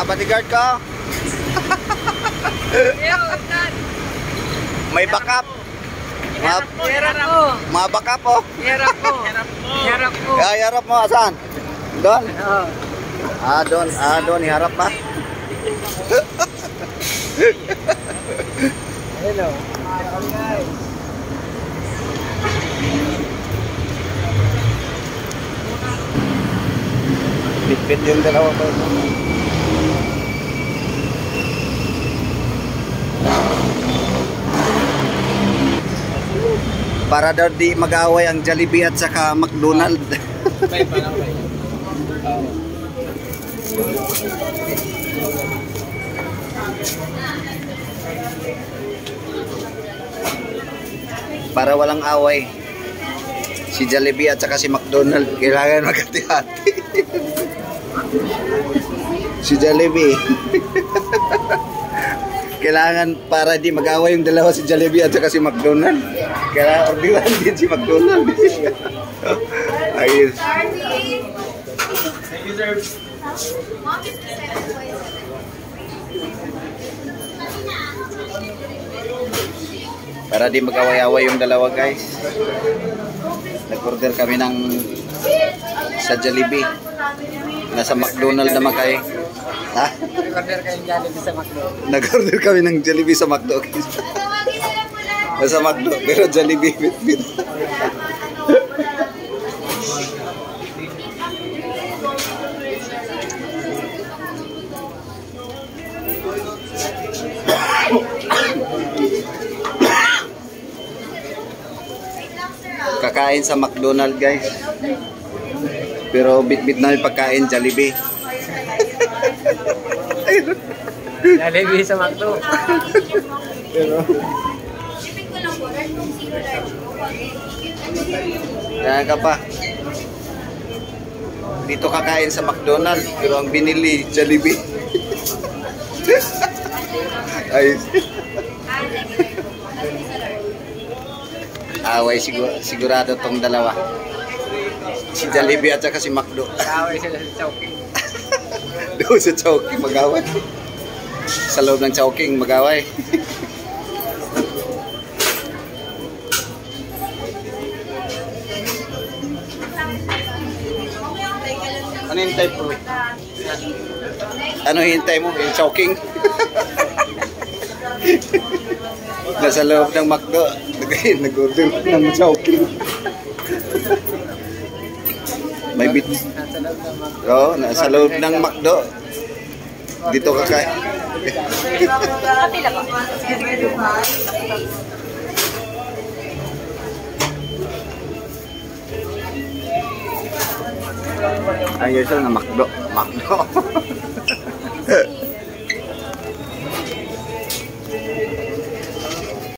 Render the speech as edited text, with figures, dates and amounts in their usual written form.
bodyguard ko. May backup. Mga backup oh. Yarap ko. Harap mo, asan? Doon? Doon. Doon, iharap na. Hello. Bit-bit yung dalawa ko. Para daw di mag-away ang Jollibee at saka McDonald. Para walang away. Si Jollibee at saka si McDonald kailangan magkati-hati. Si Jollibee. Kailangan para di mag-away yung dalawa si Jollibee at saka si McDonald. Kailangan ordiwan din si McDonald. Ayun. Para di mag-away-away yung dalawa guys. Nag-order kami ng sa Jollibee. Nasa McDonald naman kayo. Ha? Nag-order kayong Jollibee sa McDo. Nag-order kami ng Jollibee sa McDo. Nasa McDo, pero Jollibee bit-bit. Kakain sa McDonald guys. Pero bit-bit na yung pagkain Jollibee. Jollibee sa McDo. Pero kaya ka pa. Dito kakain sa McDonald pero ang binili Jollibee. Ay. Away sigurado tong dalawa. Si Jollibee at saka si McDo. Away sila sa Chowking. Doon sa Chowking mag-away. Sa loob ng Chowking mag-away. Ano hintay po? Ano hintay mo? Yung Chowking? Nasa loob ng McDo. Nag-order ng Chowking. May bit. Oo, nasa loob ng McDo. Dito kakain. Ayos na McDo.